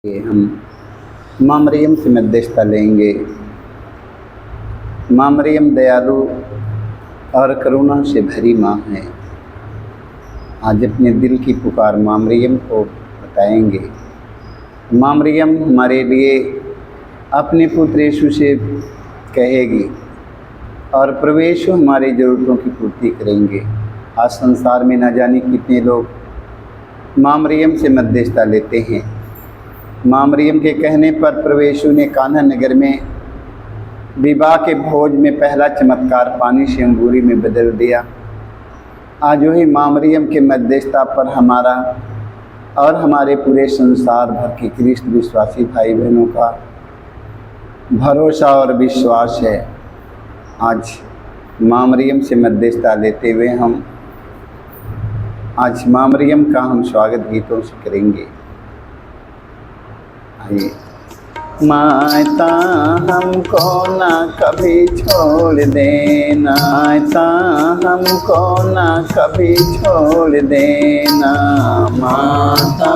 हम माँ मरियम से मध्यस्थता लेंगे। माँ मरियम दयालु और करुणा से भरी माँ है। आज अपने दिल की पुकार माँ मरियम को बताएंगे। माँ मरियम हमारे लिए अपने पुत्र यीशु से कहेगी और प्रभु यीशु हमारी ज़रूरतों की पूर्ति करेंगे। आज संसार में न जाने कितने लोग माँ मरियम से मध्यस्थता लेते हैं। माँ मरियम के कहने पर प्रभु यीशु ने कान्हा नगर में विवाह के भोज में पहला चमत्कार पानी से अंगूरी में बदल दिया। आज वही माँ मरियम के मध्यस्थता पर हमारा और हमारे पूरे संसार भर के ख्रिस्त विश्वासी भाई बहनों का भरोसा और विश्वास है। आज माँ मरियम से मध्यस्थता लेते हुए हम आज माँ मरियम का हम स्वागत गीतों से करेंगे। आइए। माता हमको ना कभी छोड़ देना, माता हमको ना कभी छोड़ देना, माता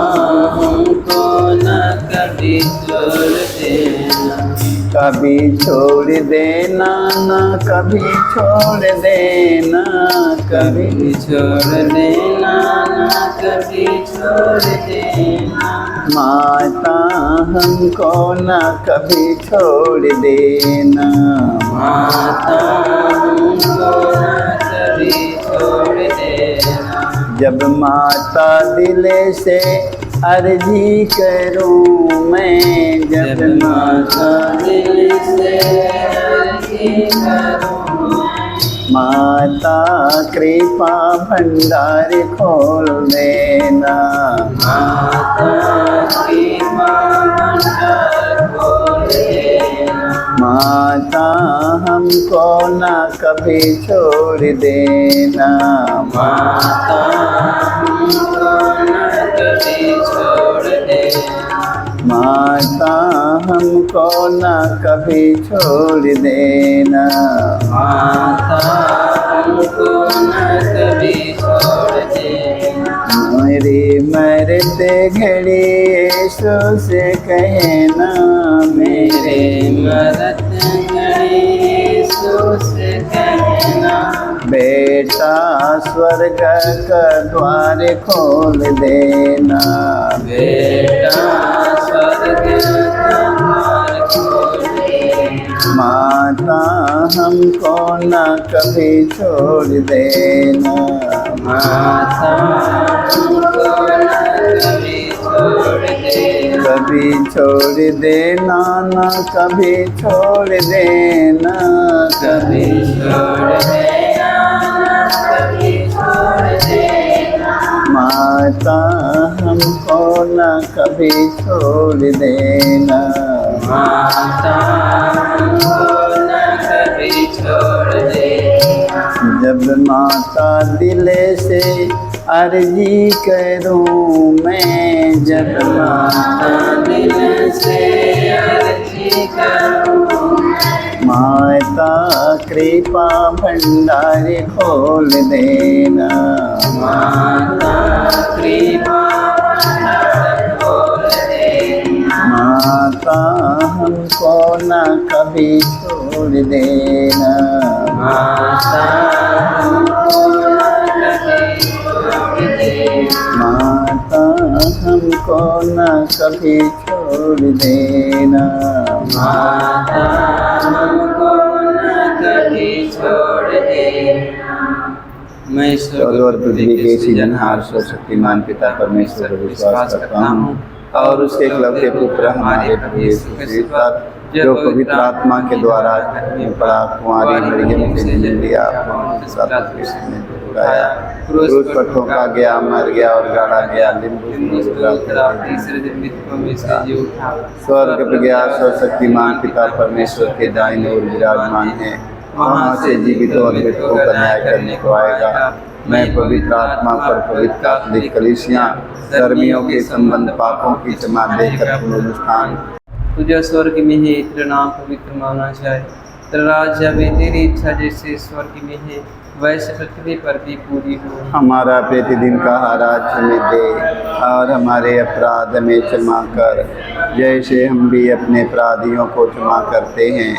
हमको न कभी छोड़ देना, कभी छोड़ देना ना कभी छोड़ देना, कभी छोड़ देना न कभी छोड़ देना, माता हमको ना कभी छोड़ देना, माता हमको न कभी छोड़ देना। जब माता दिल से अर्जी करूं मैं, जब माता दिल से अर्जी करूं मैं, माता कृपा भंडार खोल देना, माता की भंडार खोल देना, माता हमको ना कभी छोड़ देना, माता हमको न कभी छोड़ देना, माता हमको ना कभी छोड़ देना, माता हमको न कभी छोड़ देना। मेरे मरते घड़ी यीशु से कहना, मेरे मरत घड़ी यीशु से कहना, बेटा स्वर्ग का द्वार खोल देना, बेटा स्वर्ग का द्वार खोल देना, माता हमको ना कभी छोड़ देना, माता हमको न कभी छोड़ देना, कभी छोड़ देना ना कभी छोड़ देना, कभी छोड़ देना न कभी छोड़ देना, माता हमको ना कभी छोड़ देना, माता हमको न कभी छोड़ देना। जब माता दिल से अर्जी करूं मैं, जब माता दिल से अर्जी करूं मैं, माता कृपा भंडार खोल देना, माता कृपा भंडार खोल देना, माता हमको ना कभी छोड़ देना, माता हमको न कभी छोड़ देना, माता हमको ना कभी छोड़ देना, माता हमको न कभी छोड़ देना। मैं ईश्वर और पृथ्वी के सृजनहार सर्वशक्तिमान पिता परमेश्वर पर विश्वास करता हूँ और उसके एकलौते पुत्र हमारे प्रभु यीशु क्रिस्त का, जो पवित्र आत्मा के द्वारा पड़ा कुंवारी मरियम से जन्म लिया, क्रूस पर ठोका गया, मर गया और गाड़ा गया, तीसरे दिन मृतकों में से जी उठा, स्वर्ग पर गया, सर्वशक्तिमान पिता परमेश्वर के दाहिने ओर विराजमान है, वहाँ से जीवित और मृतकों का न्याय करने को आएगा। मैं पवित्र आत्मा पर पवित्र कैथोलिक कलीसिया, धर्मियों के संबंध पापों की क्षमा देकर पुनरुत्थान। तुझे स्वर्ग में है, तेरा नाम पवित्र माना जाए, तेरा राज्य आवे, तेरी इच्छा जैसे स्वर्ग में है वैसे पृथ्वी पर भी पूरी हो। हमारा प्रतिदिन का आहार आज हमें दे और हमारे अपराध हमें क्षमा कर, जैसे हम भी अपने अपराधियों को क्षमा करते हैं,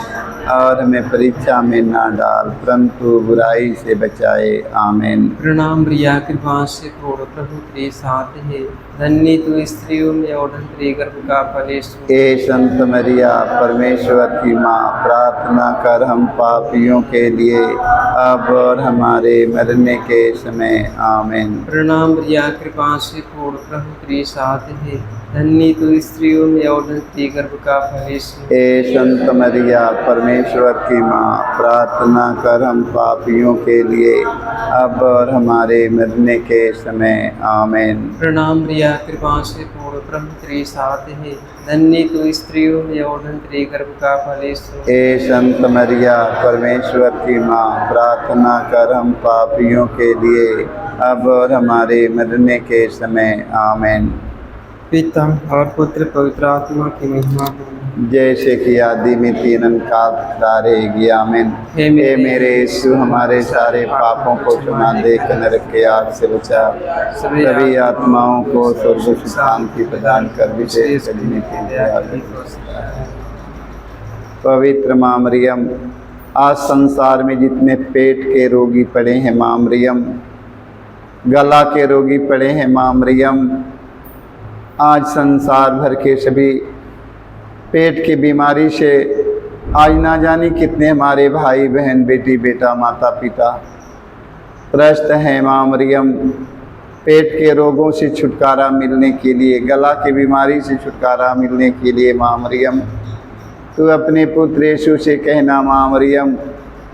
और हमें परीक्षा में ना डाल परंतु बुराई से बचाए। आमीन। प्रणाम प्रिया, कृपा से पूर्ण, प्रभु तेरे साथ है, धन्य तू स्त्रियों में और धन्य तेरे गर्भ का फल यीशु। हे संत मरिया, परमेश्वर की माँ, प्रार्थना कर हम पापियों के लिए अब और हमारे मरने के समय। आमीन। प्रणाम प्रिया, कृपा से पूर्ण, प्रभु तेरे साथ है, धन्य तू स्त्रियों में और धन्य तेरे गर्भ का फल यीशु। हे संत मरिया, परमेश्वर की माँ, प्रार्थना कर हम पापियों के लिए अब और हमारे मरने के समय। आमीन। प्रणाम प्रिया, कृपा से पूर्ण, प्रभु तेरे साथ है, धन्य तू स्त्रियों में और धन्य तेरे गर्भ का फल यीशु। हे संत मरिया, परमेश्वर की माँ, प्रार्थना कर हम पापियों के लिए अब और हमारे मरने के समय। आमीन। पिता और पुत्र पवित्र आत्मा की महिमा हो। जैसे कि आदि में तीन काल रहेगी। आमीन। हे मेरे यीशु, हमारे सारे पापों को क्षमा दे, नरक के आग से बचा, सभी आत्माओं को स्वर्ग सुख शांति प्रदान कर, विशेष पवित्र माँ मरियम, आज संसार में जितने पेट के रोगी पड़े हैं माँ मरियम, गला के रोगी पड़े हैं माँ मरियम, आज संसार भर के सभी पेट की बीमारी से आज ना जाने कितने हमारे भाई बहन, बेटी बेटा, माता पिता त्रस्त हैं माँ मरियम। पेट के रोगों से छुटकारा मिलने के लिए, गला की बीमारी से छुटकारा मिलने के लिए माँ मरियम, तू अपने पुत्र यीशु से कहना माँ मरियम,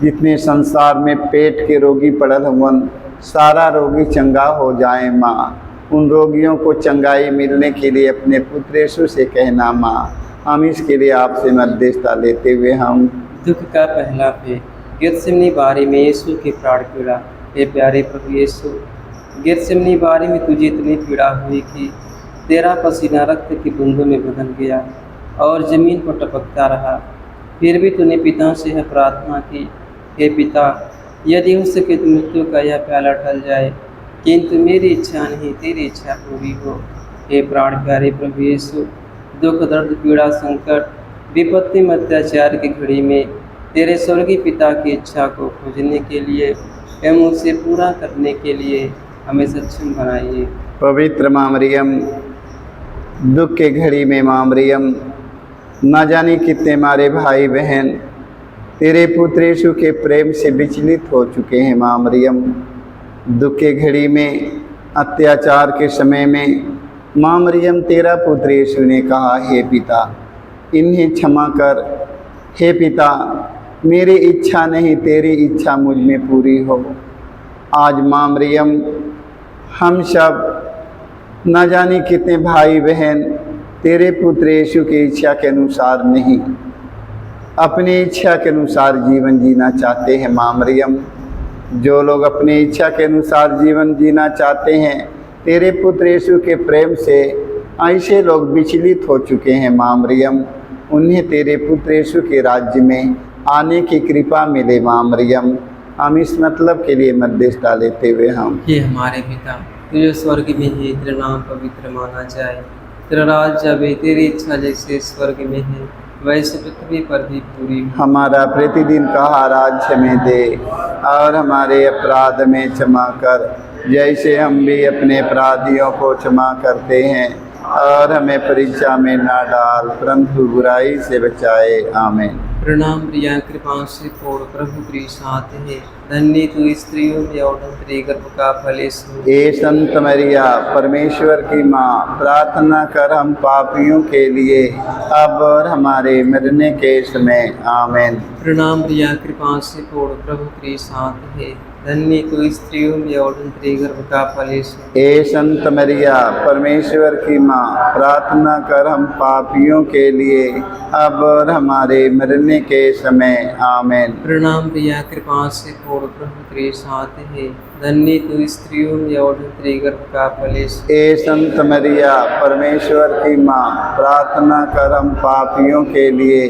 जितने संसार में पेट के रोगी पड़ल हुवन, सारा रोगी चंगा हो जाए माँ। उन रोगियों को चंगाई मिलने के लिए अपने पुत्र यीशु से कहना माँ। हम इसके लिए आपसे मध्यस्थता लेते हुए हम दुख का पहला पे गेतसेमनी बारी में यीशु की प्राण पीड़ा। हे प्यारे प्रभु यीशु, गेतसेमनी बारी में तुझे इतनी पीड़ा हुई कि तेरा पसीना रक्त की बूंदों में बदल गया और जमीन पर टपकता रहा। फिर भी तूने पिता से यह प्रार्थना की, हे पिता, यदि हो सके तो मृत्यु का यह प्याला टल जाए, किंतु मेरी इच्छा नहीं तेरी इच्छा पूरी हो। हे प्राण प्यारे प्रभु यीशु, दुख दर्द पीड़ा संकट विपत्ति में अत्याचार की घड़ी में तेरे स्वर्गीय पिता की इच्छा को खोजने के लिए एवं उसे पूरा करने के लिए हमें सक्षम बनाइए। पवित्र माँ मरियम, दुख के घड़ी में माँ मरियम, ना जाने कितने हमारे भाई बहन तेरे पुत्र यीशु के प्रेम से विचलित हो चुके हैं माँ मरियम। दुख के घड़ी में, अत्याचार के समय में माँ मरियम, तेरा पुत्र यीशु ने कहा, हे पिता, इन्हें क्षमा कर। हे पिता, मेरी इच्छा नहीं तेरी इच्छा मुझ में पूरी हो। आज माँ मरियम, हम सब न जाने कितने भाई बहन तेरे पुत्र यीशु की इच्छा के अनुसार नहीं, अपनी इच्छा के अनुसार जीवन जीना चाहते हैं माँ मरियम। जो लोग अपनी इच्छा के अनुसार जीवन जीना चाहते हैं, तेरे पुत्र यीशु के प्रेम से ऐसे लोग विचलित हो चुके हैं माँ मरियम, उन्हें तेरे पुत्र यीशु के राज्य में आने की कृपा मिले माँ मरियम। हम इस मतलब के लिए मध्यस्थता लेते हुए हम हे हमारे पिता, तुझे स्वर्ग में है, तेरा नाम पवित्र माना जाए, तेरा राज्य आवे, तेरी इच्छा जैसे स्वर्ग में है वैसे पृथ्वी पर भी पूरी हो। हमारा प्रतिदिन का आहार आज हमें दे और हमारे अपराध में क्षमा कर, जैसे हम भी अपने अपराधियों को क्षमा करते हैं, और हमें परीक्षा में ना डाल परंतु बुराई से बचाए। आमीन। प्रणाम प्रिया, कृपा से पूर्ण, प्रभु तेरे साथ है, धन्य तू स्त्रियों में और धन्य तेरे गर्भ का फल यीशु। हे संत मरिया, परमेश्वर की माँ, प्रार्थना कर हम पापियों के लिए अब और हमारे मरने के समय। आमीन। प्रणाम प्रिया, कृपा से पूर्ण, प्रभु तेरे साथ है, धन्य तू स्त्रियों में और धन्य तेरे गर्भ का फल यीशु। हे संत मरिया, परमेश्वर की माँ, प्रार्थना कर हम पापियों के लिए अब और हमारे मरने के समय। आमीन। प्रणाम प्रिया, कृपा से पूर्ण, प्रभु तेरे साथ है, धन्य तू स्त्रियों में और धन्य तेरे गर्भ का फल यीशु। हे संत मरिया, परमेश्वर की माँ, प्रार्थना कर हम पापियों के लिए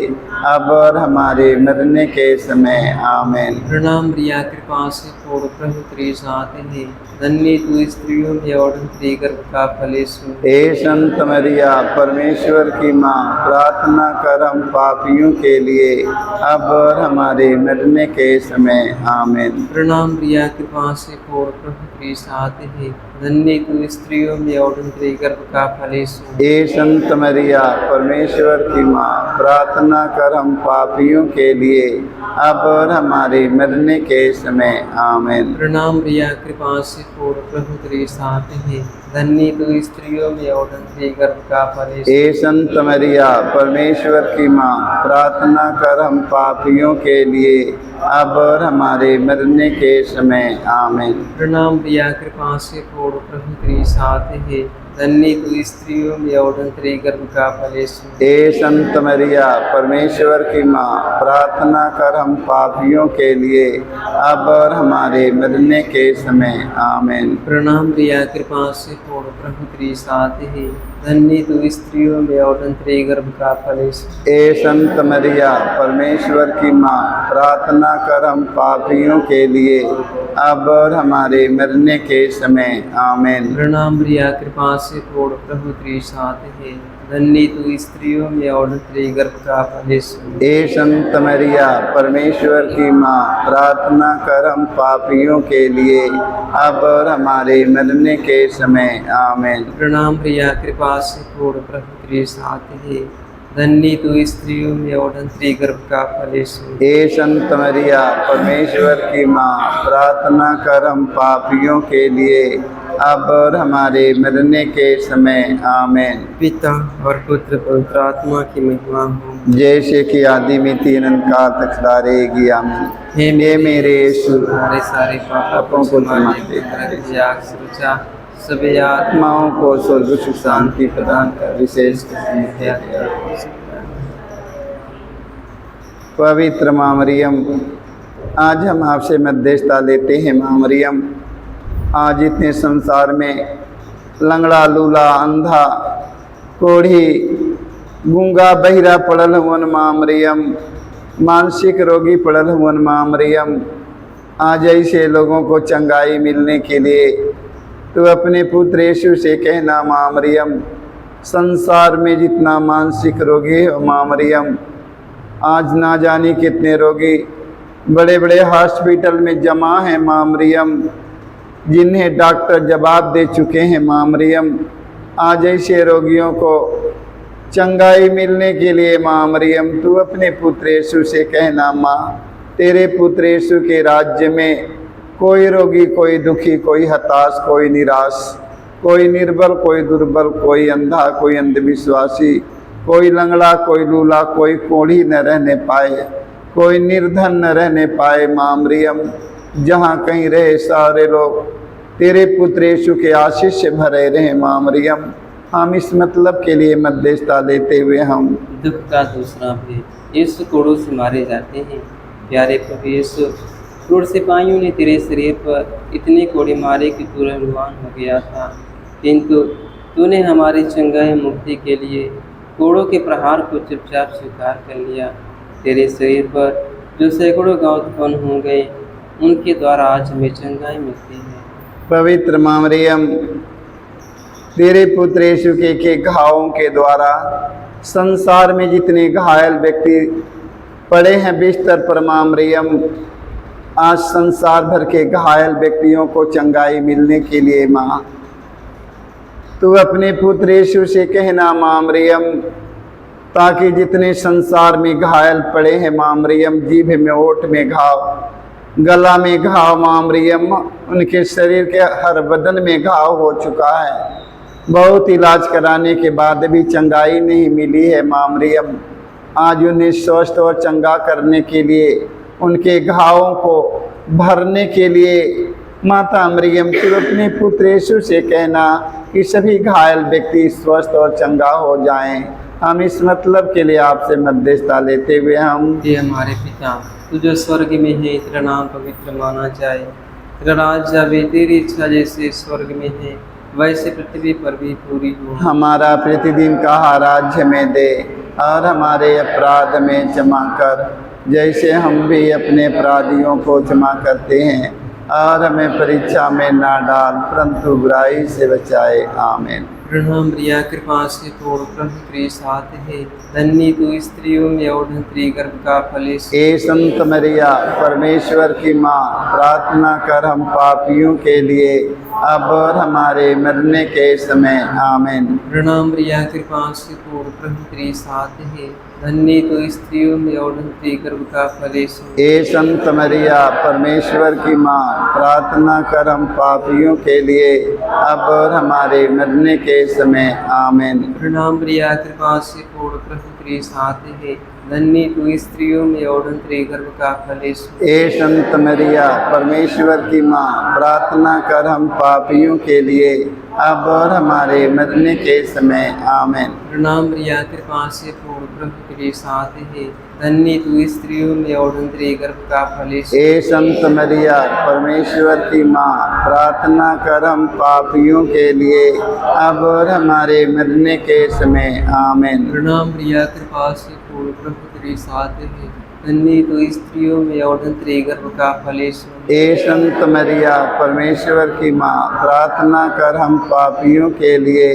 अब और हमारे मरने के समय। आमीन। प्रणाम प्रिया, कृपा से फूल प्रभु तेरे साथ है, धन्य तू स्त्रियों में और तेरे गर्भ का फल यीशु। हे संत मरिया परमेश्वर की माँ, प्रार्थना कर हम पापियों के लिए अब और हमारे मरने के समय आमीन। प्रणाम प्रिया कृपा से पूर्ण प्रभु तेरे साथ है, धन्य तू स्त्रियों में और तेरे गर्भ का फल यीशु। हे संत मरिया परमेश्वर की माँ, प्रार्थना कर हम पापियों के लिए अब और हमारे मरने के समय आमीन। प्रणाम प्रिया कृपा से पूर्ण प्रभु तेरे साथ है, धन्य तू स्त्रियों में और तेरे गर्भ का फल यीशु। हे संत मरिया परमेश्वर की माँ, प्रार्थना कर हम पापियों के लिए अब और हमारे मरने के समय आमीन। प्रणाम प्रिया कृपा से पूर्ण प्रभु तेरे साथ है, धन्य तू स्त्रियों में और तेरे गर्भ का फल यीशु। हे संत मरिया परमेश्वर की माँ, प्रार्थना कर हम पापियों के लिए अब और हमारे मरने के समय आमीन। प्रणाम प्रिया कृपा से पूर्ण प्रभु तेरे साथ है, धन्य तू स्त्रियों में और तेरे गर्भ का फल यीशु। हे संत मरिया परमेश्वर की माँ, प्रार्थना कर हम पापियों के लिए अब और हमारे मरने के समय आमीन। प्रणाम प्रिया कृपा से पूर्ण प्रभु तेरे साथ है, धन्य तू स्त्रियों में और तेरे गर्भ का फल यीशु। हे संत मरिया परमेश्वर की माँ, प्रार्थना कर हम पापियों के लिए अब और हमारे मरने के समय आमीन। प्रणाम प्रिया कृपा से पूर्ण प्रभु तेरे साथ है, धन्य तू स्त्रियों में और तेरे गर्भ का फल यीशु। हे संत मरिया परमेश्वर की माँ, प्रार्थना कर हम पापियों के लिए अब और हमारे मरने के समय आमीन। पिता और पुत्र पवित्र आत्मा की महिमा हो, जैसे कि आदि में तीन काल तक सदा रहेगी आमीन। हे मेरे यीशु, हमारे सारे पापों को क्षमा दे, सभी आत्माओं को स्वर्ग सुख शांति प्रदान कर, विशेष पवित्र माँ मरियम, आज हम आपसे मध्यस्थता लेते हैं। माँ मरियम, आज इतने संसार में लंगड़ा लूला अंधा कोढ़ी गूंगा बहिरा पड़ल हुवन माँ मरियम, मानसिक रोगी पड़ल हुवन माँ मरियम, आज ऐसे लोगों को चंगाई मिलने के लिए तो अपने पुत्र यीशु से कहना माँ मरियम, संसार में जितना मानसिक रोगी हो माँ मरियम, आज ना जाने कितने रोगी बड़े बड़े हॉस्पिटल में जमा हैं माँ मरियम, जिन्हें डॉक्टर जवाब दे चुके हैं माँ मरियम, आज ऐसे रोगियों को चंगाई मिलने के लिए माँ मरियम तू अपने पुत्र यीशु से कहना माँ, तेरे पुत्र यीशु के राज्य में कोई रोगी, कोई दुखी, कोई हताश, कोई निराश, कोई निर्बल, कोई दुर्बल, कोई अंधा, कोई अंधविश्वासी, कोई लंगड़ा, कोई लूला, कोई कोढ़ी न रहने पाए, कोई निर्धन न रहने पाए माँ मरियम, जहाँ कहीं रहे सारे लोग तेरे पुत्र यीशु के आशीष से भरे रहे माँ मरियम। हम इस मतलब के लिए मध्यस्थता लेते हुए हम दुख का दूसरा भी यीशु कोड़ों से मारे जाते हैं। प्यारे प्रभु यीशु, क्रूर सिपाहियों ने तेरे शरीर पर इतने कोड़े मारे कि तू रुआन हो गया था, किंतु तूने हमारी चंगाई मुक्ति के लिए कोड़ों के प्रहार को चुपचाप स्वीकार कर लिया। तेरे शरीर पर जो सैकड़ों घाव उत्पन्न हो गए, उनके द्वारा आज हमें चंगाई मिलती है। पवित्र माँ मरियम, तेरे पुत्र यीशु के घावों के द्वारा संसार में जितने घायल व्यक्ति पड़े हैं बिस्तर पर माँ मरियम, आज संसार भर के घायल व्यक्तियों को चंगाई मिलने के लिए माँ तू अपने पुत्र यीशु से कहना माँ मरियम, ताकि जितने संसार में घायल पड़े हैं माँ मरियम, जीभ में ओठ में घाव, गला में घाव माँ मरियम, उनके शरीर के हर बदन में घाव हो चुका है, बहुत इलाज कराने के बाद भी चंगाई नहीं मिली है माँ मरियम, आज उन्हें स्वस्थ और चंगा करने के लिए, उनके घावों को भरने के लिए माता मरियम तू अपने पुत्र यीशु से कहना कि सभी घायल व्यक्ति स्वस्थ और चंगा हो जाएं। हम इस मतलब के लिए आपसे मध्यस्थता लेते हुए हम हे हमारे पिता, तू जो स्वर्ग में है, तेरा नाम पवित्र माना जाए, तेरा राज्य आवे, तेरी इच्छा जैसे स्वर्ग में है वैसे पृथ्वी पर भी पूरी हो। हमारा प्रतिदिन का आहार हमें दे, और हमारे अपराध में क्षमा कर, जैसे हम भी अपने अपराधियों को क्षमा करते हैं, और हमें परीक्षा में ना डाल, परंतु बुराई से बचाए। आमीन। प्रणाम प्रिया, कृपा से पूर्ण, प्रभु तेरे साथ है, धन्य तू स्त्रियों में और धन्य तेरे गर्भ का फल यीशु। हे संत मरिया, परमेश्वर की माँ, प्रार्थना कर हम पापियों के लिए, अब और हमारे मरने के समय। आमीन। प्रणाम प्रिया, कृपा से पूर्ण, प्रभु तेरे साथ है, धन्य तू स्त्रियों में और धन्य तेरे गर्भ का फल यीशु। हे संत मरिया, परमेश्वर की माँ, प्रार्थना कर हम पापियों के लिए, अब और हमारे मरने के समय। आमीन। प्रणाम प्रिया, कृपा से पूर्ण, प्रभु तेरे साथ है, धन्य तू स्त्रियों में और धन्य तेरे गर्भ का फल यीशु। हे संत मरिया, परमेश्वर की माँ, प्रार्थना कर हम पापियों के लिए, अब और हमारे मरने के समय। आमीन। प्रणाम प्रिया, कृपा से पूर्ण, प्रभु तेरे साथ है, धन्य तू स्त्रियों में और धन्य तेरे गर्भ का फल यीशु। हे संत मरिया, परमेश्वर की माँ, प्रार्थना कर हम पापियों के लिए, अब और हमारे मरने के समय। आमीन। प्रणाम प्रिया, कृपा से पूर्ण, प्रभु तेरे साथ है, धन्य तू स्त्रियों में और धन्य तेरे गर्भ का फल यीशु। हे संत मरिया, परमेश्वर की माँ, प्रार्थना कर हम पापियों के लिए,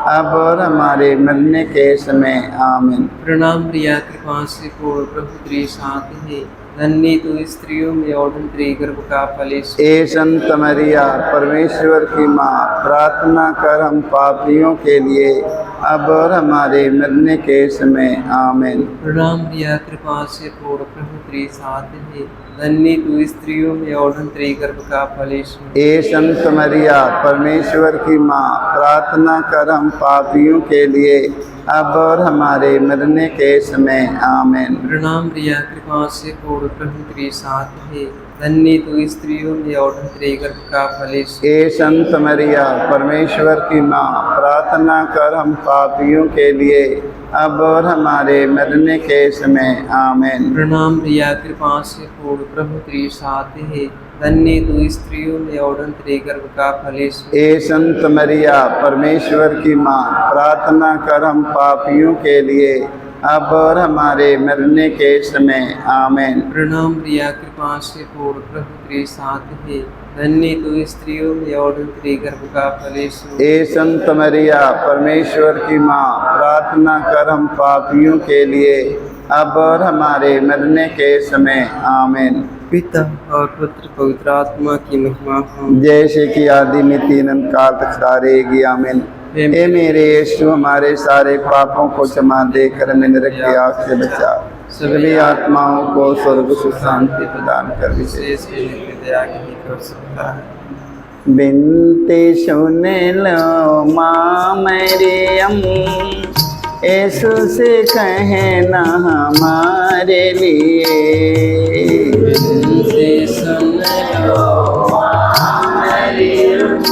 अब और हमारे मरने के समय। आमीन। प्रणाम प्रिया, कृपा से पूर्ण, प्रभु तेरे साथ है, धन्य तू स्त्रियों में और धन्य तेरे गर्भ का फल यीशु। हे संत मरिया, परमेश्वर की माँ, प्रार्थना कर हम पापियों के लिए, अब और हमारे मरने के समय। आमीन। प्रणाम प्रिया, कृपा से पूर्ण, प्रभु तेरे साथ है, धन्य तू स्त्रियों में और धन्य तेरे गर्भ का फल यीशु। हे संत मरिया, परमेश्वर की माँ, प्रार्थना कर हम पापियों के लिए, अब और हमारे मरने के समय। आमीन। प्रणाम प्रिया, कृपा से पूर्ण, प्रभु तेरे साथ है, धन्य तू स्त्रियों में और धन्य तेरे गर्भ का फल यीशु। हे संत मरिया, परमेश्वर की माँ, प्रार्थना कर हम पापियों के लिए, अब और हमारे मरने के समय। आमीन। प्रणाम प्रिया, कृपा से पूर्ण, प्रभु तेरे साथ है, धन्य तू स्त्रियों में और धन्य तेरे गर्भ का फल यीशु। हे संत मरिया, परमेश्वर की माँ, प्रार्थना कर हम पापियों के लिए, अब और हमारे मरने के समय। आमीन। प्रणाम प्रिया, कृपा से पूर्ण, प्रभु तेरे साथ है, धन्य तू स्त्रियों में और धन्य तेरे गर्भ का फल यीशु। हे संत मरिया, परमेश्वर की माँ, प्रार्थना कर हम पापियों के लिए, अब और हमारे मरने के समय। आमीन। पिता और पुत्र पवित्र आत्मा की महिमा हो। जैसे कि आदि में तीन अनंत काल तक सदा रहेगी। आमीन। हे मेरे यीशु, हमारे सारे पापों को क्षमा देकर हमें नरक की आग से बचा, सभी आत्माओं को स्वर्ग सुख शांति प्रदान कर। विशेष दया की कर सकता है। बिनती सुन लो माँ मरियम, यीशु से कहना हमारे लिए। बिनती सुन लो माँ मरियम,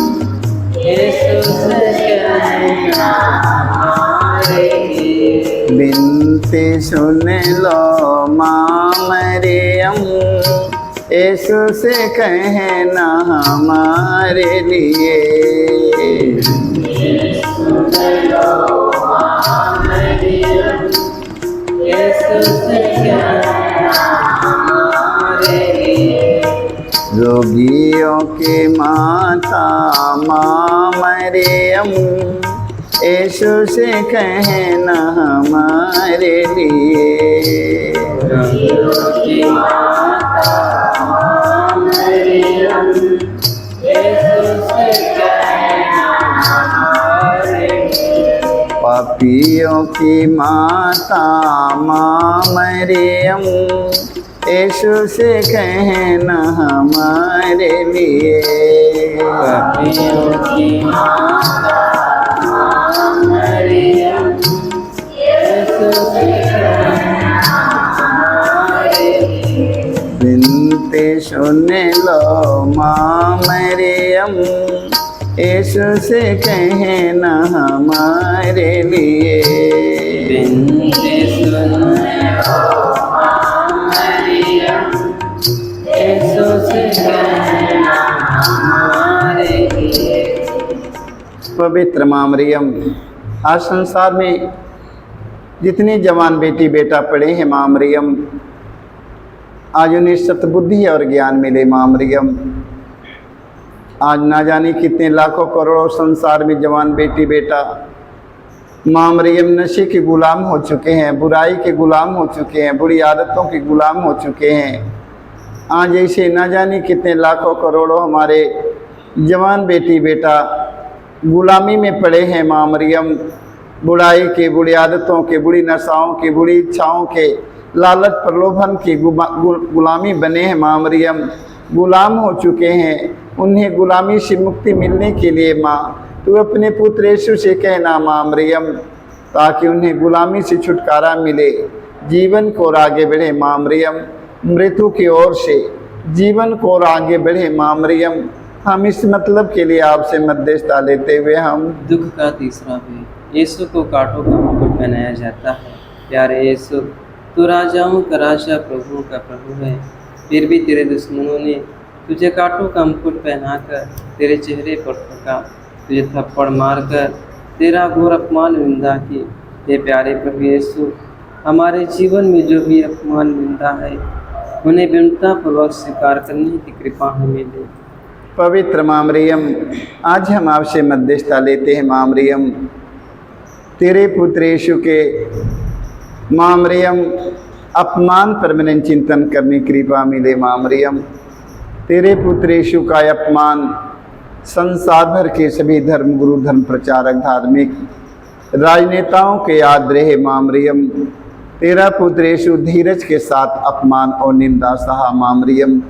यीशु से कहना हमारे लिए। बिनती सुन लो माँ मरियम, यीशु से कहना हमारे लिए। सुन लो माँ मरियम, यीशु से कहना हमारे लिए। रोगियों की माता माँ मरियम, यीशु से कहना हमारे लिए। रोगियों की माता माँ मरियम, यीशु से कहना हमारे लिए। पापियों की माता माँ मरियम, यीशु से कहना हमारे लिए। पापियों की माता माँ मरियम, यीशु से कहना हमारे लिए। बिनती सुन लो माँ मरियम, यीशु से कहना हमारे लिए। बिनती सुन लो माँ मरियम, यीशु से कहना हमारे लिए। पवित्र माँ मरियम, आज संसार में जितनी जवान बेटी बेटा पढ़े हैं माँ मरियम, आज उन्हें सतबुद्धि और ज्ञान मिले। माँ मरियम, आज ना जाने कितने लाखों करोड़ों संसार में जवान बेटी बेटा माँ मरियम नशे के गुलाम हो चुके हैं, बुराई के गुलाम हो चुके हैं, बुरी आदतों के गुलाम हो चुके हैं। आज ऐसे ना जाने कितने लाखों करोड़ों हमारे जवान बेटी बेटा गुलामी में पड़े हैं। माँ मरियम बुराई के, बुरी आदतों के, बुरी नशाओं के, बुरी इच्छाओं के, लालच प्रलोभन की गुलामी बने हैं। माँ मरियम गुलाम हो चुके हैं। उन्हें गुलामी से मुक्ति मिलने के लिए माँ तू अपने पुत्र यीशु से कहना माँ मरियम, ताकि उन्हें गुलामी से छुटकारा मिले, जीवन को और आगे बढ़े। माँ मरियम मृत्यु की ओर से जीवन को और आगे बढ़े। माँ मरियम हम इस मतलब के लिए आपसे मध्यस्थता लेते हुए हम दुख का तीसरा भेद। यीशु को कांटों का मुकुट पहनाया जाता है। प्यारे यीशु, तू राजाओं का राजा, प्रभुओं का प्रभु है। फिर भी तेरे दुश्मनों ने तुझे कांटों का मुकुट पहनाकर तेरे चेहरे पर थूका, तुझे थप्पड़ मारकर तेरा घोर अपमान निंदा की। हे प्यारे प्रभु यीशु, हमारे जीवन में जो भी अपमान निंदा है उन्हें विनम्रतापूर्वक स्वीकार करने की कृपा हमें दे। पवित्र माँ मरियम, आज हम आपसे मध्यस्थता लेते हैं। माँ मरियम तेरे पुत्र यीशु के माँ मरियम अपमान पर मैंने चिंतन करने की कृपा मिले। माँ मरियम तेरे पुत्र यीशु का अपमान संसार भर के सभी धर्म गुरु, धर्म प्रचारक, धार्मिक राजनेताओं के याद रहे। माँ मरियम तेरा पुत्र यीशु धीरज के साथ अपमान और निंदा सहा। माँ मरियम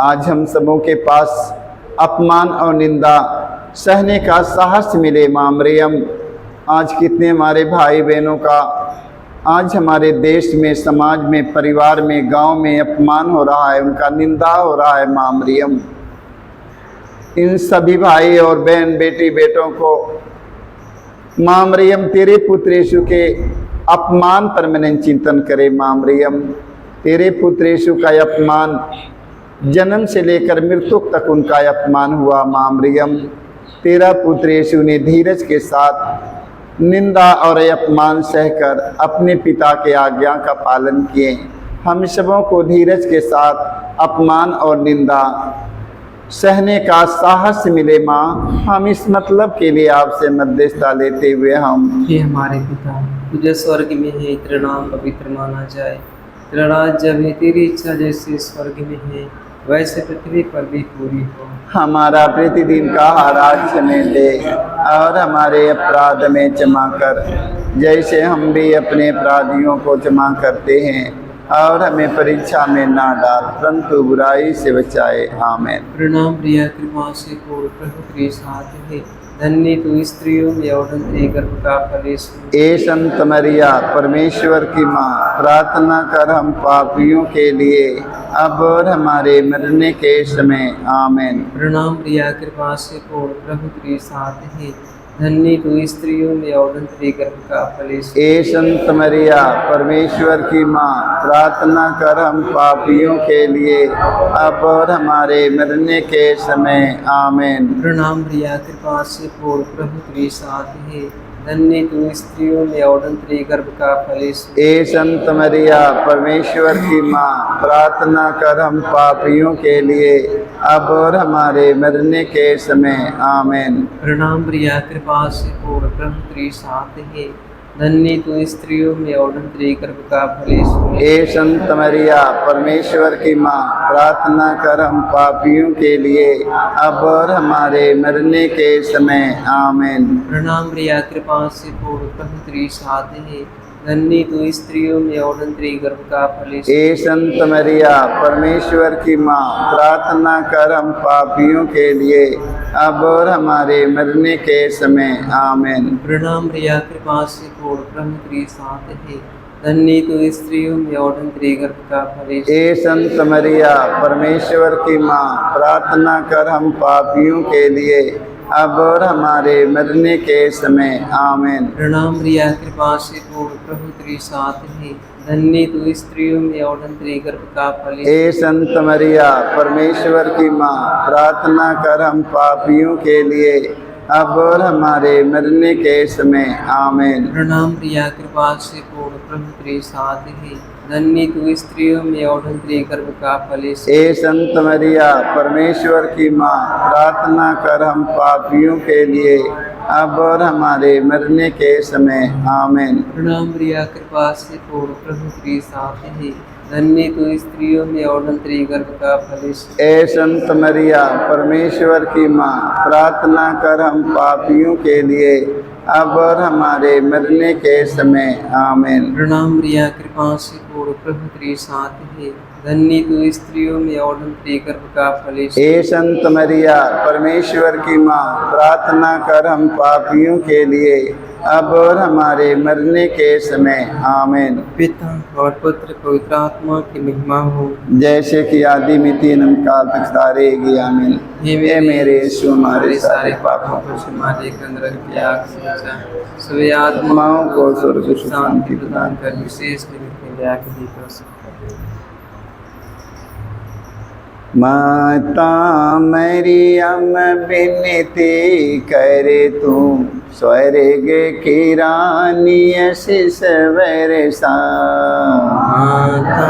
आज हम सबों के पास अपमान और निंदा सहने का साहस मिले। माँ मरियम आज कितने हमारे भाई बहनों का आज हमारे देश में, समाज में, परिवार में, गांव में अपमान हो रहा है, उनका निंदा हो रहा है। माँ मरियम इन सभी भाई और बहन, बेटी बेटों को माँ मरियम तेरे पुत्र यीशु के अपमान पर मैंने चिंतन करे। माँ मरियम तेरे पुत्र यीशु का अपमान जन्म से लेकर मृत्यु तक उनका अपमान हुआ। माँ मरियम तेरा पुत्र यीशु ने धीरज के साथ निंदा और अपमान सहकर अपने पिता के आज्ञा का पालन किए। हम सबों को धीरज के साथ अपमान और निंदा सहने का साहस मिले। माँ हम इस मतलब के लिए आपसे मध्यस्थता लेते हुए हम हे हमारे पिता, तुझे स्वर्ग में है, तेरा नाम पवित्र माना जाए, तेरा राज्य है, तेरी इच्छा जैसे स्वर्ग में है वैसे पृथ्वी पर भी पूरी हो। हमारा प्रतिदिन का आहार आज हमें दे, और हमारे अपराध में क्षमा कर, जैसे हम भी अपने अपराधियों को क्षमा करते हैं, और हमें परीक्षा में ना डाल परंतु बुराई से बचाए। आमीन। प्रणाम प्रिया, कृपा से पूर्ण, प्रभु तेरे साथ है, धन्य तू स्त्रियों में और तेरे गर्भ का फल यीशु। ए संत मरिया परमेश्वर की माँ, प्रार्थना कर हम पापियों के लिए अब और हमारे मरने के समय। आमीन। प्रणाम प्रिया, कृपा से पूर्ण, प्रभु तेरे साथ है, धन्य तू स्त्रियों में और तेरे गर्भ का फल यीशु। ए संत मरिया परमेश्वर की माँ, प्रार्थना कर हम पापियों के लिए अब और हमारे मरने के समय। आमीन। प्रणाम प्रिया, कृपा से पूर्ण, प्रभु तेरे साथ है, धन्य तू स्त्रियों में और तेरे गर्भ का फल यीशु। ए संत मरिया परमेश्वर की माँ, प्रार्थना कर हम पापियों के लिए अब और हमारे मरने के समय। आमीन। प्रणाम प्रिया, कृपा से पूर्ण, प्रभु तेरे साथ है, धन्य तू स्त्रियों में और तेरे गर्भ का फल यीशु। ए संत मरिया परमेश्वर की माँ, प्रार्थना कर हम पापियों के लिए अब और हमारे मरने के समय। आमीन। प्रणाम प्रिया, कृपा से पूर्ण, प्रभु तेरे साथ है, धन्य तू स्त्रियों में और तेरे गर्भ का फल यीशु। ए संत मरिया परमेश्वर की माँ, प्रार्थना कर हम पापियों के लिए अब और हमारे मरने के समय। आमीन। प्रणाम प्रिया, कृपा से पूर्ण, प्रभु तेरे साथ है, धन्य तू स्त्रियों में और तेरे गर्भ का फल यीशु। ए संत मरिया परमेश्वर की माँ, प्रार्थना कर हम पापियों के लिए अब और हमारे मरने के समय। आमीन। प्रणाम प्रिया, कृपा से पूर्ण, प्रभु तेरे साथ है, धन्य तू स्त्रियों में और तेरे गर्भ का फल यीशु। ए संत मरिया परमेश्वर की माँ, प्रार्थना कर हम पापियों के लिए अब और हमारे मरने के समय आमीन। प्रणाम प्रिया कृपा से पूर्ण प्रभु तेरे साथ है, धन्य तू स्त्रियों में और धन्य तेरे गर्भ का फल यीशु। ए संत मरिया परमेश्वर की माँ, प्रार्थना कर हम पापियों के लिए अब और हमारे मरने के समय आमीन। प्रणाम प्रिया कृपा से पूर्ण प्रभु तेरे साथ है, धन्य तू स्त्रियों में और धन्य तेरे गर्भ का फल यीशु। ए संत मरिया परमेश्वर की माँ, प्रार्थना कर हम पापियों के लिए अब और हमारे मरने के समय आमीन। प्रणाम प्रिया कृपा से पूर्ण प्रभु तेरे साथ है, धन्य तू स्त्रियों में और धन्य तेरे गर्भ का फल यीशु। ए संत मरिया परमेश्वर की माँ, प्रार्थना कर हम पापियों के लिए अब और हमारे मरने के समय आमीन। पिता और पुत्र पवित्र आत्मा की महिमा हो, जैसे कि आदि में तीन काल तक सारेगी आमीन। हे मेरे यीशु, हमारे सारे पापों को क्षमा देकर नरक की आग से बचा, सभी आत्माओं माओ को स्वर्ग को शांति प्रदान कर, विशेष निमित्त में दया की दीपक से। माता मरियम बिनती करे तू, स्वर्ग की रानी आशीष बरसा। माता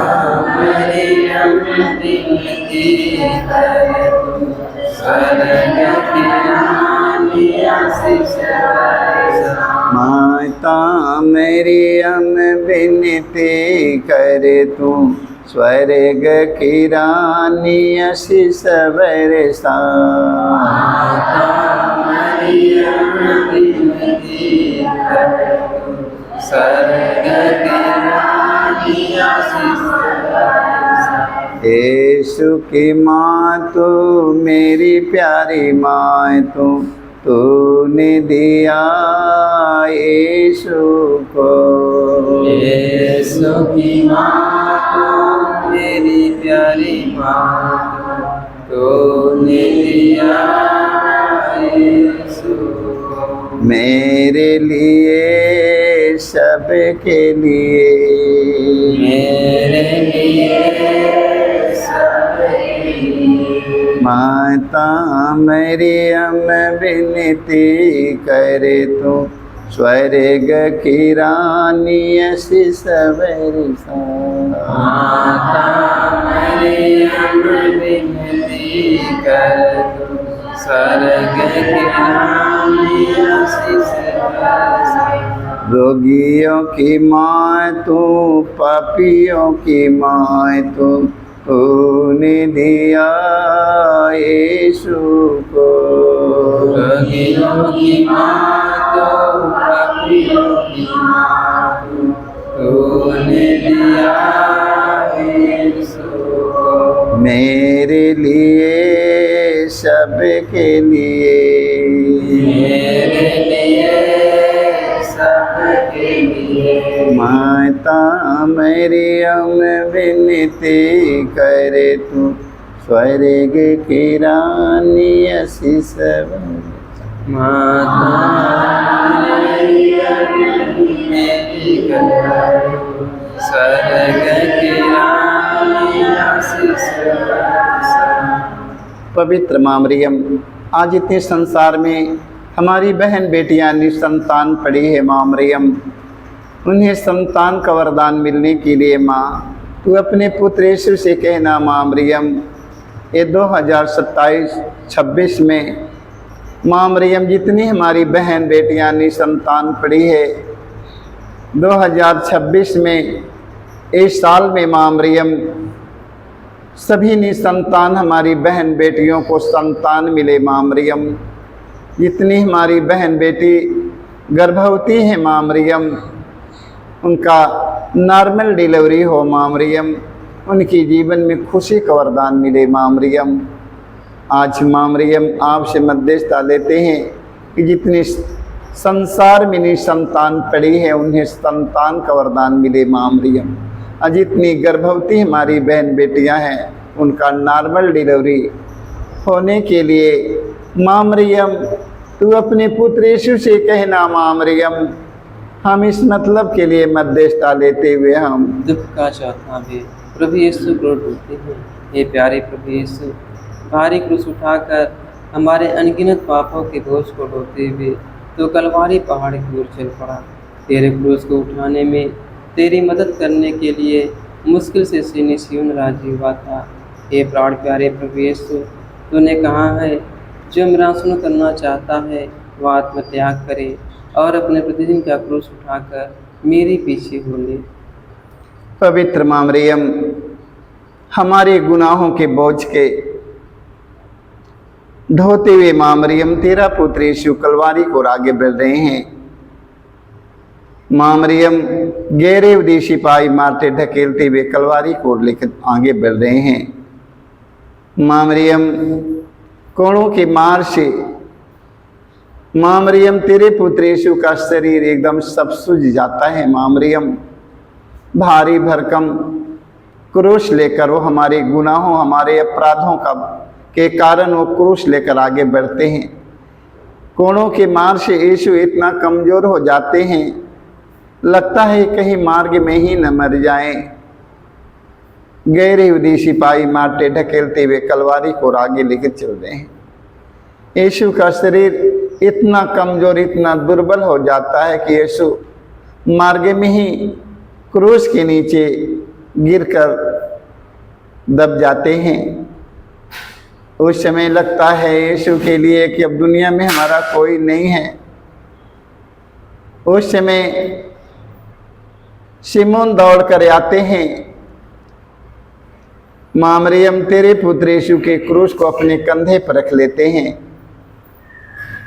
मरियम बिनती करे तू, स्वर्ग की रानी आशीष बरसा। माता मरियम बिनती करे तू, स्वर्ग की रानी आशीष बरसा। माता मरियम बिनती करे तू, स्वर्ग की रानी आशीष बरसा। यीशु की माँ तू मेरी प्यारी माँ तूने दिया यीशु को। यीशु की माँ तू मेरी प्यारी माँ तूने दिया यीशु को। मेरे लिए सबके लिए, मेरे लिए सबके लिए। माता मरियम बिनती करे तू, स्वर्ग की रानी आशीष बरसा। माता मरियम बिनती करे तू, स्वर्ग की रानी आशीष बरसा। रोगियों की माँ तू, पापियों की माँ तूने दिया यीशु को। रोगियों की माँ तो, पापियों की माँ तूने दिया यीशु को। मेरे लिए सबके लिए, मेरे लिए सबके लिए। माता मरियम बिनती करे तू, स्वर्ग की रानी आशीष बरसा। माता मरियम बिनती करे तू, स्वर्ग की रानी आशीष बरसा। पवित्र माँ मरियम, आज इतने संसार में हमारी बहन बेटियां निसंतान पड़ी है माँ मरियम, उन्हें संतान का वरदान मिलने के लिए माँ तू अपने पुत्र यीशु से कहना माँ मरियम, ये 2027-26 में माँ मरियम जितनी हमारी बहन बेटियां निसंतान पड़ी है, 2026 में इस साल में माँ मरियम सभी निसंतान हमारी बहन बेटियों को संतान मिले माँ मरियम। जितनी हमारी बहन बेटी गर्भवती है माँ मरियम, उनका नॉर्मल डिलीवरी हो माँ मरियम, उनकी जीवन में खुशी का वरदान मिले माँ मरियम। आज माँ मरियम आपसे मध्यस्थता लेते हैं कि जितनी संसार में निसंतान पड़ी है उन्हें संतान का वरदान मिले माँ मरियम। और जितनी गर्भवती हमारी बहन बेटियां हैं उनका नॉर्मल डिलीवरी होने के लिए माँ मरियम तू अपने पुत्र यीशु से कहना माँ मरियम, हम इस मतलब के लिए मध्यस्थता लेते हुए हम दुख का चौथा भी प्रभु यीशु क्रोध होते हैं। हे प्यारे प्रभु यीशु, भारी क्रूस उठाकर हमारे अनगिनत पापों के बोझ को ढोते हुए तो कलवारी पहाड़ की ओर चल पड़ा। तेरे क्रूस को उठाने में तेरी मदद करने के लिए मुश्किल से सीने सिय्योन राजी हुआ था। हे प्राण प्यारे प्रभु यीशु, तूने कहा है, जो मेरा अनुसरण करना चाहता है वह आत्मत्याग करे और अपने प्रतिदिन का क्रूस उठाकर मेरे पीछे हो ले। पवित्र माँ मरियम, हमारे गुनाहों के बोझ के ढोते हुए माँ मरियम, तेरा पुत्र यीशु कलवारी को आगे बढ़ रहे हैं। माँ मरियम गहरे विदेशी पाई मारते ढकेलते हुए कलवारी को लेकर आगे बढ़ रहे हैं। माँ मरियम कोड़ों के मार से माँ मरियम, तेरे पुत्र यीशु का शरीर एकदम सब सूझ जाता है। माँ मरियम भारी भरकम क्रूस लेकर वो हमारे गुनाहों, हमारे अपराधों के कारण वो क्रूस लेकर आगे बढ़ते हैं। कोड़ों के मार से यीशु इतना कमज़ोर हो जाते हैं, लगता है कहीं मार्ग में ही न मर जाएं। गहरे विदेशी पाई मारते ढकेलते हुए कलवारी को आगे लेकर चल रहे हैं। यीशु का शरीर इतना कमज़ोर, इतना दुर्बल हो जाता है कि यीशु मार्ग में ही क्रूस के नीचे गिरकर दब जाते हैं। उस समय लगता है यीशु के लिए कि अब दुनिया में हमारा कोई नहीं है। उस समय शिमोन दौड़ कर आते हैं। माँ मरियम तेरे पुत्र यीशु के क्रूस को अपने कंधे पर रख लेते हैं।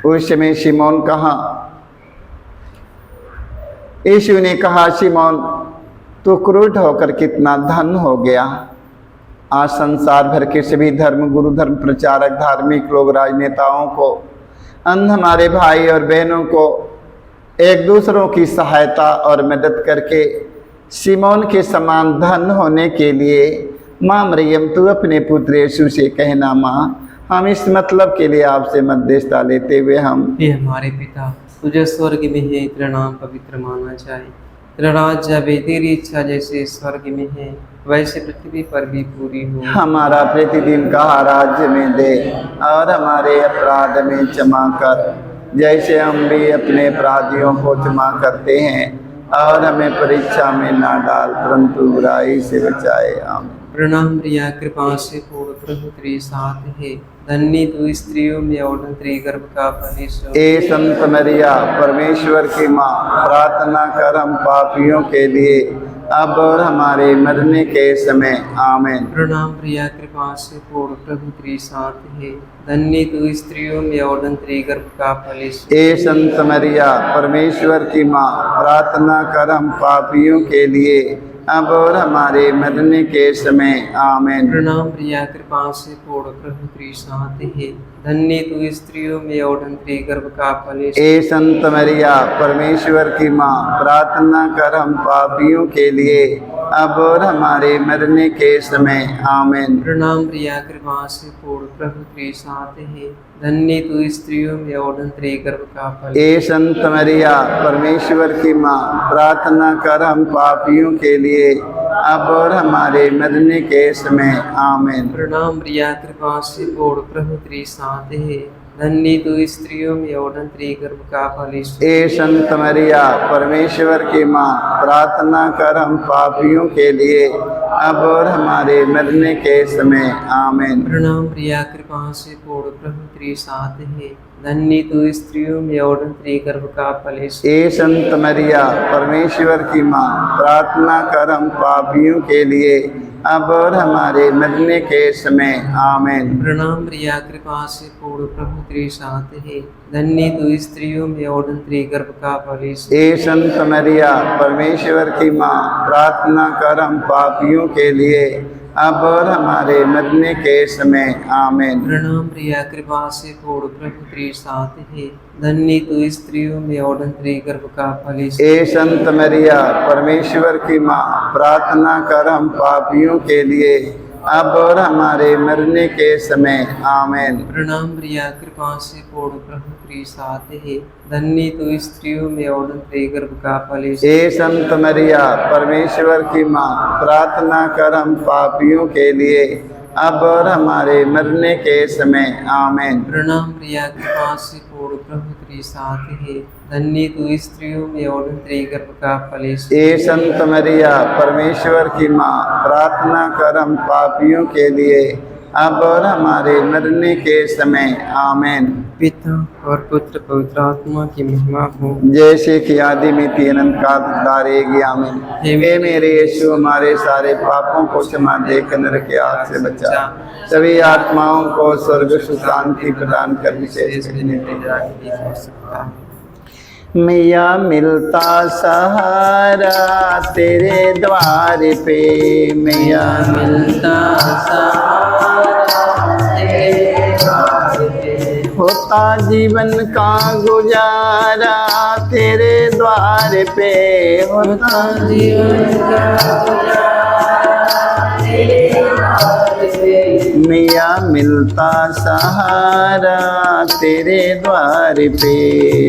उस समय शिमोन कहा, यीशु ने कहा, शिमोन तू क्रूर होकर कितना धन हो गया। आज संसार भर के सभी धर्म गुरु, धर्म प्रचारक, धार्मिक लोग, राजनेताओं को, अंध हमारे भाई और बहनों को एक दूसरों की सहायता और मदद करके शिमोन के समान धन होने के लिए माँ मरियम तू अपने पुत्र यीशु से कहना, माँ हम इस मतलब के लिए आपसे मध्यस्थता लेते हुए हम। हे हमारे पिता, तुझे स्वर्ग में है, तेरा नाम पवित्र माना जाए, तेरा राज्य आवे, तेरी इच्छा जैसे स्वर्ग में है वैसे पृथ्वी पर भी पूरी हो। हमारा प्रतिदिन का राज्य में दे और हमारे अपराध में क्षमा कर, जैसे हम भी अपने अपराधियों को क्षमा करते हैं, और हमें परीक्षा में ना डाल परंतु बुराई से बचाए। आमीन। प्रणाम प्रिया, कृपा से पूर्ण प्रभु तेरे साथ है, धन्य तू स्त्रियों में और तेरे गर्भ का फल यीशु। ए संत मरिया, परमेश्वर की माँ, प्रार्थना कर हम पापियों के लिए अब और हमारे मरने के समय। आमीन। प्रणाम प्रिया, कृपा से पूर्ण प्रभु तेरे साथ है, धन्य तू स्त्रियों में और तेरे गर्भ का फल यीशु। ए संत मरिया, परमेश्वर की माँ, प्रार्थना कर हम पापियों के लिए अब और हमारे मरने के समय। आमीन। प्रणाम प्रिया, कृपा से पूर्ण प्रभु तेरे साथ है, धन्य तू स्त्रियों में और तेरे गर्भ का फल यीशु। ए संत मरिया, परमेश्वर की माँ, प्रार्थना कर हम पापियों के लिए अब और हमारे मरने के समय। आमीन। प्रणाम प्रिया, कृपा से पूर्ण प्रभु तेरे साथ है, धन्य तू स्त्रियों में और तेरे गर्भ का फल। ए संत मरिया, परमेश्वर की माँ, प्रार्थना कर हम पापियों के लिए अब और हमारे मरने के समय। आमीन। प्रणाम प्रिया, कृपा से पूर्ण प्रभु तेरे साथ है, धन्य तू स्त्रियों में और तेरे गर्भ का फल यीशु। ए संत मरिया, परमेश्वर की माँ, प्रार्थना कर हम पापियों के लिए अब और हमारे मरने के समय। आमीन। प्रणाम प्रिया, कृपा से पूर्ण प्रभु तेरे साथ है, धन्य तू स्त्रियों में और तेरे गर्भ का फल यीशु। ए संत मरिया, परमेश्वर की माँ, प्रार्थना कर हम पापियों के लिए अब और हमारे मरने के समय। आमीन। प्रणाम प्रिया, कृपा से पूर्ण प्रभु तेरे साथ है, धन्य तू स्त्रियों में और तेरे गर्भ का फल यीशु। ए संत मरिया, परमेश्वर की माँ, प्रार्थना कर हम पापियों के लिए अब और हमारे मरने के समय। आमीन। प्रणाम प्रिया, कृपा से पूर्ण प्रभु तेरे साथ है, धन्य तू स्त्रियों में और तेरे गर्भ का फल यीशु। ए संत मरिया, परमेश्वर की माँ, प्रार्थना कर हम पापियों के लिए अब और हमारे मरने के समय। आमीन। प्रणाम प्रिया, कृपा से पूर्ण प्रभु तेरे साथ है, धन्य तू स्त्रियों में और तेरे गर्भ का फल यीशु। ए संत मरिया, परमेश्वर की माँ, प्रार्थना कर हम पापियों के लिए अब और हमारे मरने के समय आमीन। प्रणाम प्रिया कृपा से पूर्ण प्रभु तेरे साथ है, धन्य तू स्त्रियों में और तेरे गर्भ का फल यीशु। ए संत मरिया परमेश्वर की माँ, प्रार्थना कर हम पापियों के लिए अब और हमारे मरने के समय आमीन। पिता और पुत्र पवित्र आत्मा की महिमा हो, जैसे कि आदि में थी अनंत काल रहेगी आमीन। हे मेरे यीशु, हमारे सारे पापों को क्षमा देकर नरक की आग से बचा, सभी आत्माओं को स्वर्ग सुख शांति प्रदान कर विशेष मैया मिलता सहारा तेरे द्वार पे, मैया मिलता होता जीवन का गुजारा तेरे द्वार पे, होता जीवन का मैया मिलता सहारा तेरे द्वार पे,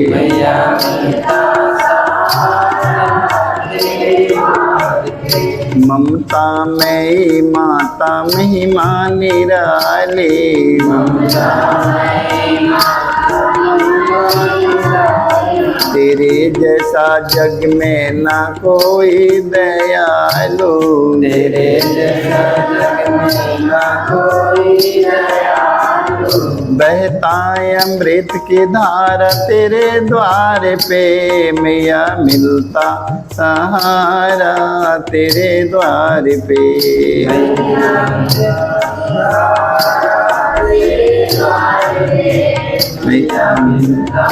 मैया ममता में माता महिमा निराली, ममता तेरे जैसा जग में ना कोई दयालु, तेरे जैसा जग में ना कोई दयालु, बहता अमृत की धारा तेरे द्वार पे, मैया मिलता सहारा तेरे द्वार पे, मैया मिलता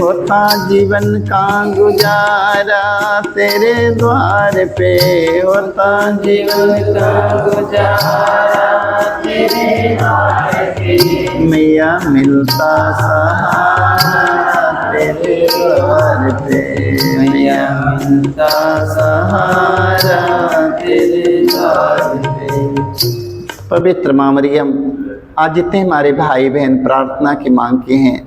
होता जीवन का गुजारा तेरे द्वार पे, होता जीवन का गुजारा तेरे द्वार पे, मैया मिलता सहारा तेरे द्वार पे, मैया मिलता सहारा तेरे द्वार पे। पवित्र माँ मरियम, आज जितने हमारे भाई बहन प्रार्थना की मांग के हैं,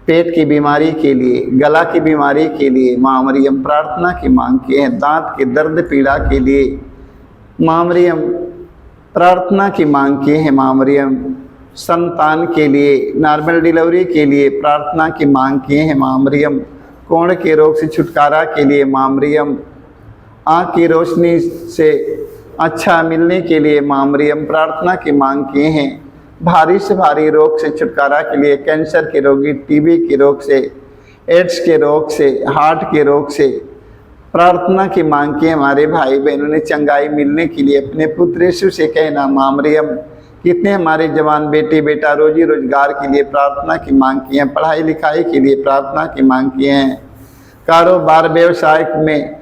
पेट की बीमारी के लिए, गला की बीमारी के लिए माँ मरियम प्रार्थना की मांग के हैं, दांत के दर्द पीड़ा के लिए माँ मरियम प्रार्थना की मांग के हैं, माँ मरियम संतान के लिए, नॉर्मल डिलीवरी के लिए प्रार्थना की मांग किए हैं, माँ मरियम कोढ़ के रोग से छुटकारा के लिए, माँ मरियम आँख की रोशनी से अच्छा मिलने के लिए माँ मरियम प्रार्थना की मांग किए हैं, भारी से भारी रोग से छुटकारा के लिए, कैंसर के रोगी, टीबी के रोग से, एड्स के रोग से, हार्ट के रोग से प्रार्थना की मांग की। हमारे भाई बहनों ने चंगाई मिलने के लिए अपने पुत्र यीशु से कहना माँ मरियम, कितने हमारे जवान बेटे बेटा रोजी रोजगार के लिए प्रार्थना की मांग की है, पढ़ाई लिखाई के लिए प्रार्थना की मांग किए हैं, कारोबार व्यवसाय में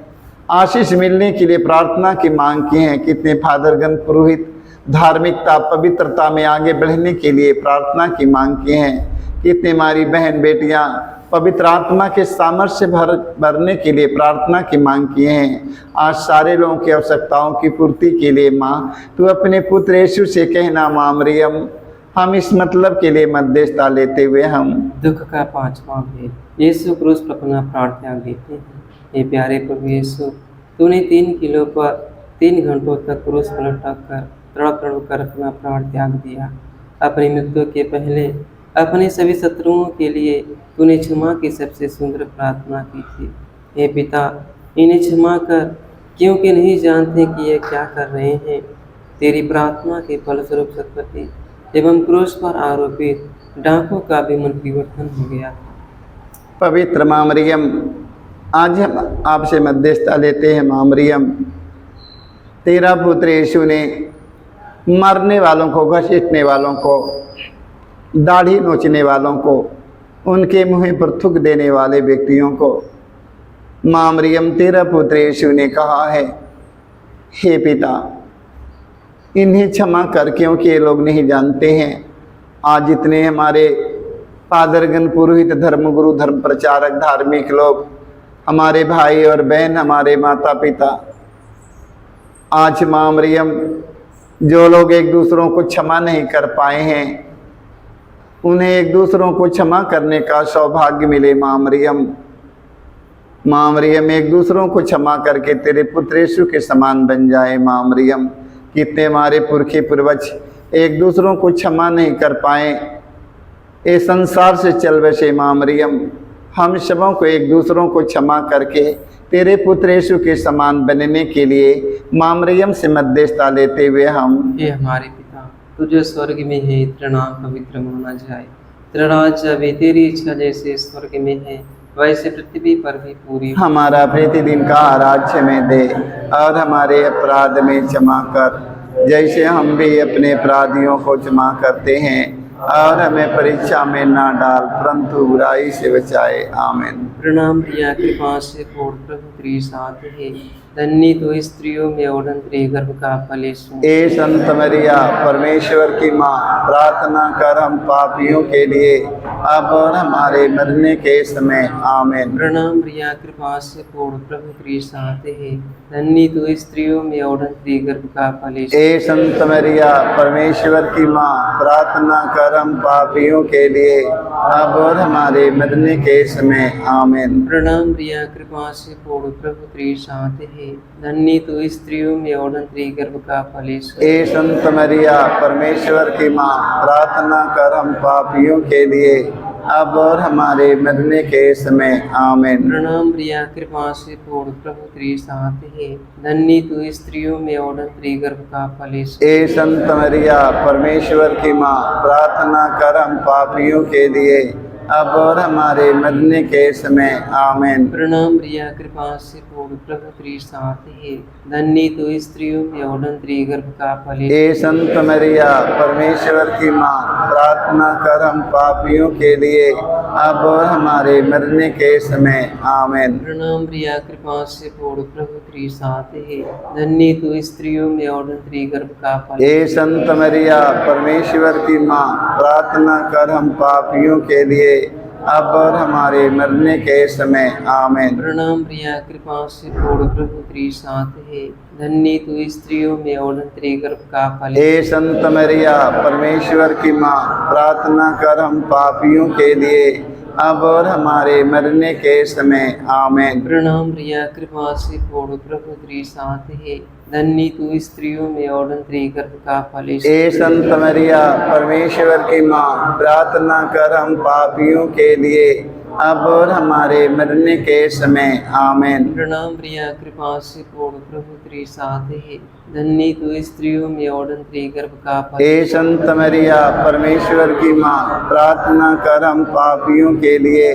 आशीष मिलने के लिए प्रार्थना की मांग की हैं, कितने फादरगण पुरोहित धार्मिकता पवित्रता में आगे बढ़ने के लिए प्रार्थना की मांग की हैं, कितने हमारी बहन बेटियां पवित्र आत्मा के सामर्थ्य भरने के लिए प्रार्थना की मांग किए हैं। आज सारे लोगों की आवश्यकताओं की पूर्ति के लिए माँ तू अपने पुत्र यीशु से कहना माँ मरियम, हम इस मतलब के लिए मध्यस्थता लेते हुए हम दुख का पांचवा भेद, यीशु क्रूस पर अपना प्राण त्याग देते हैं। ये प्यारे प्रभु यीशु, तूने 3 किलो पर 3 घंटों तक क्रूस पर लटक कर तड़प तड़प कर अपना प्राण त्याग दिया। अपनी मृत्यु के पहले अपने सभी शत्रुओं के लिए तूने क्षमा की सबसे सुंदर प्रार्थना की थी। हे पिता, इन्हें क्षमा कर, क्योंकि नहीं जानते कि ये क्या कर रहे हैं। तेरी प्रार्थना के फलस्वरूप सतपति एवं क्रूस पर आरोपित डाकुओं का भी मन परिवर्तन हो गया। पवित्र माँ मरियम, आज हम आपसे मध्यस्थता लेते हैं। माँ मरियम, तेरा पुत्र यीशु ने मरने वालों को, घसीटने वालों को, दाढ़ी नोचने वालों को, उनके मुँह पर थूक देने वाले व्यक्तियों को माँ मरियम तेरा पुत्र यीशु ने कहा है, हे पिता, इन्हें क्षमा कर, क्योंकि ये लोग नहीं जानते हैं। आज जितने हमारे फादरगण पुरोहित धर्मगुरु धर्म प्रचारक धार्मिक लोग, हमारे भाई और बहन, हमारे माता पिता, आज माँ मरियम जो लोग एक दूसरों को क्षमा नहीं कर पाए हैं, उन्हें एक दूसरों को क्षमा करने का सौभाग्य मिले। माँ मरियम, माँ मरियम एक दूसरों को क्षमा करके तेरे पुत्र यीशु के समान बन जाए। माँ मरियम कितने हमारे पुरखे पूर्वज एक दूसरों को क्षमा नहीं कर पाए, ये संसार से चल बसे। माँ मरियम हम सबों को एक दूसरों को क्षमा करके तेरे पुत्र यीशु के समान बनने के लिए माँ मरियम से मध्यस्थता लेते हुए हम हे हमारे पिता, तुझे स्वर्ग में है, तेरा नाम पवित्र माना जाए, तेरा राज्य आवे, तेरी इच्छा जैसे स्वर्ग में है वैसे पृथ्वी पर भी पूरी। हमारा प्रतिदिन का राज्य में दे और हमारे अपराध में क्षमा कर जैसे हम भी अपने अपराधियों को क्षमा करते हैं, और हमें परीक्षा में ना डाल परंतु बुराई से बचाए। आमीन। प्रणाम प्रिया, कृपा से पूर्ण प्रभु तेरे साथ है, धन्य तो स्त्रियों में और तेरे गर्भ का फल यीशु। ए संत मरिया परमेश्वर की माँ, प्रार्थना कर हम पापियों के लिए अब और हमारे मरने के समय। आमीन। प्रणाम प्रिया, कृपा से पूर्ण प्रभु तेरे साथ है, धन्य तो स्त्रियों में और तेरे गर्भ का फल यीशु। ए संत मरिया परमेश्वर की माँ, प्रार्थना कर हम पापियों के लिए अब और हमारे मरने के समय। आमीन। प्रणाम प्रिया, कृपा से पूर्ण प्रभु तेरे साथ है, धन्य तो स्त्रियों में और तेरे गर्भ का फल यीशु। ए संत मरिया परमेश्वर की माँ, प्रार्थना कर हम पापियों के लिए अब और हमारे मरने के समय। आमीन। प्रणाम प्रिया, कृपा से पूर्ण प्रभु तेरे साथ है, धन्य तो स्त्रियों में और तेरे गर्भ का फल यीशु। ए संत मरिया परमेश्वर की माँ, प्रार्थना कर हम पापियों के लिए अब और हमारे मरने के समय। आमीन। प्रणाम प्रिया, कृपा से पूर्ण प्रभु तेरे साथ है, धन्य तो स्त्रियों में और तेरे गर्भ का फल यीशु। ए संत मरिया परमेश्वर की माँ, प्रार्थना कर हम पापियों के लिए अब और हमारे मरने के समय। आमीन। प्रणाम प्रिया, कृपा से पूर्ण प्रभु तेरे साथ है, धन्य तो स्त्रियों में और तेरे गर्भ का फल। ए संत मरिया परमेश्वर की माँ, प्रार्थना कर हम पापियों के लिए अब और हमारे मरने के समय। आमीन। प्रणाम प्रिया, कृपा से पूर्ण प्रभु तेरे साथ है, धन्य तो स्त्रियों में और तेरे गर्भ का फल। ए संत मरिया परमेश्वर की माँ, प्रार्थना कर हम पापियों के लिए अब और हमारे मरने के समय। आमीन। प्रणाम प्रिया, कृपा से पूर्ण प्रभु तेरे साथ है, धन्य तो स्त्रियों में और तेरे गर्भ का फल यीशु। ए संत मरिया परमेश्वर की माँ, प्रार्थना कर हम पापियों के लिए अब और हमारे मरने के समय। आमीन। प्रणाम प्रिया, कृपा से पूर्ण प्रभु तेरे साथ है, धन्य तो स्त्रियों में और तेरे गर्भ का फल। ए संत मरिया परमेश्वर की माँ, प्रार्थना कर हम पापियों के लिए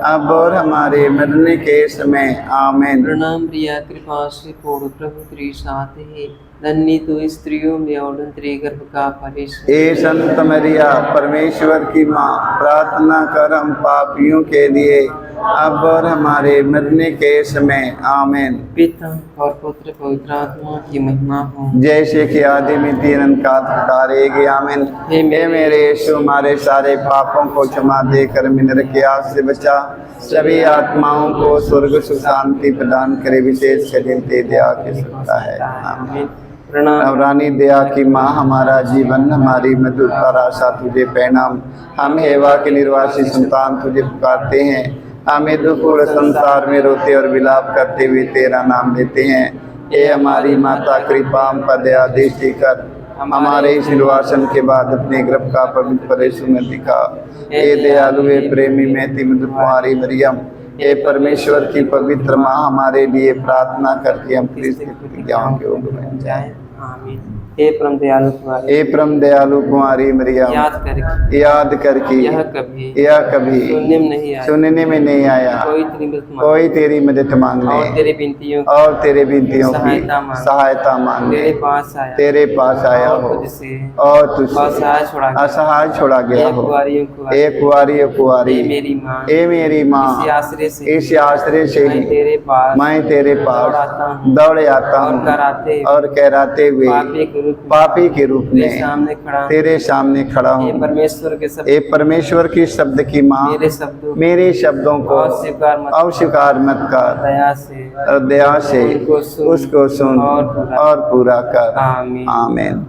अब और हमारे मरने के समय। आमीन। प्रणाम प्रिया, कृपा से पूर्ण प्रभु तेरे साथ है, धन्य तो स्त्रियों में और तेरे गर्भ का फल यीशु। ए संत मरिया परमेश्वर की माँ, प्रार्थना कर हम पापियों के लिए अब और हमारे मरने के समय। आमीन। पिता और पुत्र पवित्र आत्मा की महिमा हो, जैसे कि आदि में तीन अंत का ठहरेगी। आमीन। हे मेरे यीशु, हमारे सारे पापों को क्षमा देकर मिनर के आग से बचा, सभी आत्माओं को स्वर्ग सुख शांति प्रदान करे, विशेष कर दया की सकता है। आमीन। प्रणाम। नवरानी दया की माँ, हमारा जीवन हमारी मधुरता आशा तुझे प्रणाम। हम हेवा के निर्वासी संतान तुझे पुकारते हैं, हमें दुखपूर्ण संसार में रोते और विलाप करते हुए तेरा नाम लेते हैं। हे हमारी माता, कृपा हम पर दया दृष्टि कर, हमारे इस निर्वासन के बाद अपने गर्भ का पवित्र यीशु में दिखा। हे दयालु, हे प्रेमी, मैती मधुर कुमारी मरियम, हे परमेश्वर की पवित्र माँ, हमारे लिए प्रार्थना करके हम क्रिस्त की प्रतिज्ञाओं के योग्य बन जाएं। आमीन। हे परम दयालु कुमारी, हे परम दयालु कुमारी मरियम, याद करके यह कभी सुनने में नहीं आया, कोई तेरी मदद मांगने और तेरे बिनतियों की सहायता मांगने तेरे पास आया हो, और तुझसे असहाय छोड़ा गया हो। एक कुआरी ए मेरी माँ, इस आश्रय से ही मैं तेरे पास दौड़ आता हूँ और कहराते हुए पापी के रूप में तेरे सामने खड़ा हूँ। ए परमेश्वर के शब्द की माँ, मेरे शब्दों को अस्वीकार मत कर, दया से उसको सुन और पूरा कर। आमीन।